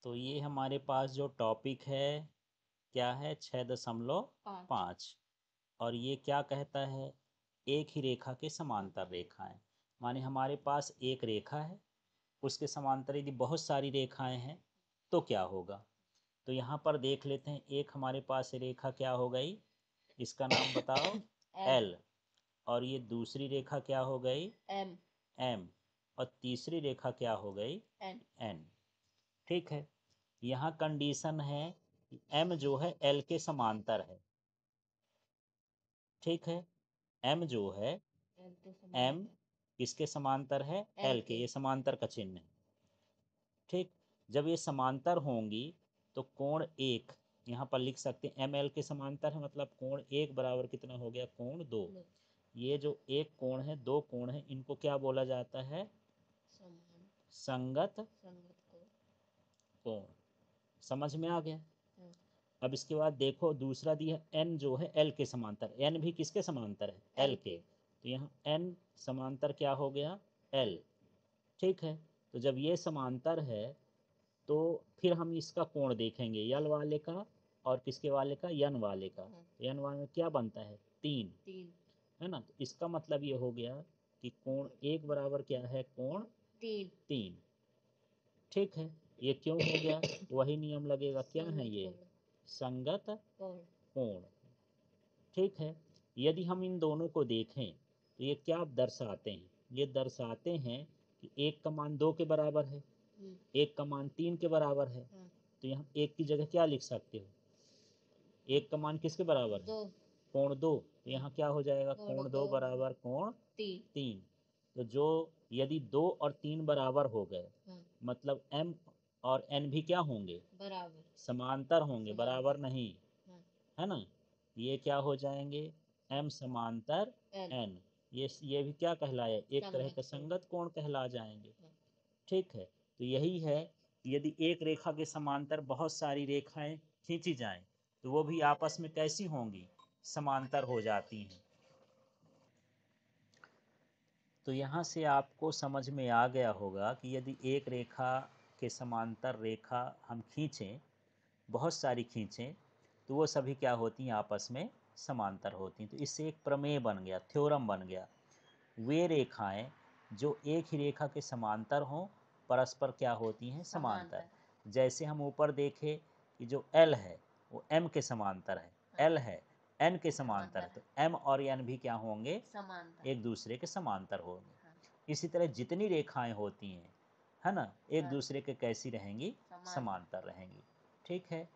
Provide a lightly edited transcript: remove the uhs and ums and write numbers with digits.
तो ये हमारे पास जो टॉपिक है क्या है 6.5। और ये क्या कहता है, एक ही रेखा के समांतर रेखाएं। माने हमारे पास एक रेखा है, उसके समांतर यदि बहुत सारी रेखाएं हैं तो क्या होगा। तो यहाँ पर देख लेते हैं, एक हमारे पास रेखा क्या हो गई, इसका नाम बताओ एल। और ये दूसरी रेखा क्या हो गई, एम। एम। और तीसरी रेखा क्या हो गई, एन। एन। ठीक है, यहाँ कंडीशन है एम जो है एल के समांतर है। ठीक है, एम जो है एम किसके समांतर है, एल के। ये समांतर का चिन्ह है। ठीक, जब ये समांतर होंगी तो कोण एक, यहाँ पर लिख सकते हैं एम एल के समांतर है, मतलब कोण एक बराबर कितना हो गया, कोण दो। ये जो एक कोण है, दो कोण है, इनको क्या बोला जाता है, संगत कोण। समझ में आ गया। अब इसके बाद देखो दूसरा दिया एन जो है एल के समांतर। एन भी किसके समांतर है, एल के। तो यहाँ एन समांतर क्या हो गया, एल। ठीक है, तो जब ये समांतर है तो फिर हम इसका कोण देखेंगे, यल वाले का और किसके वाले का, यन वाले का। यन वाले में क्या बनता है, तीन है ना। तो इसका मतलब ये हो गया कि कोण एक बराबर क्या है, कोण तीन। ठीक है, ये क्यों हो गया, वही नियम लगेगा, क्या है ये, संगत कोण। ठीक है, यदि हम इन दोनों को देखें तो ये क्या दर्शाते हैं, ये दर्शाते हैं कि एक का मान दो के बराबर है, एक का मान तीन के बराबर है। तो यहाँ एक की जगह क्या लिख सकते हो, एक का मान किसके बराबर है, कोण दो। तो यहाँ क्या हो जाएगा, कोण दो बराबर कोण तीन। तो जो यदि दो और तीन बराबर हो गए, मतलब एम और एन भी क्या होंगे, समांतर होंगे, बराबर नहीं, है ना। ये क्या हो जाएंगे, एम समांतर एन। ये भी क्या कहलाए, एक तरह का संगत कोण कहला जाएंगे। ठीक है, तो यही है कि यदि एक रेखा के समांतर बहुत सारी रेखाएं खींची जाएं तो वो भी आपस में कैसी होंगी, समांतर हो जाती हैं। तो यहाँ से आपको समझ में आ गया होगा कि यदि एक रेखा के समांतर रेखा हम खींचें, बहुत सारी खींचें, तो वो सभी क्या होती हैं, आपस में समांतर होती हैं। तो इससे एक प्रमेय बन गया, थ्योरम बन गया। वे रेखाएं जो एक ही रेखा के समांतर हों परस्पर क्या होती हैं, समांतर। जैसे हम ऊपर देखे कि जो एल है वो एम के समांतर है, एल है एन के समांतर है, तो एम और एन भी क्या होंगे, एक दूसरे के समांतर होंगे। इसी तरह जितनी रेखाएं होती हैं, है ना, एक दूसरे के कैसी रहेंगी, समांतर रहेंगी। ठीक है।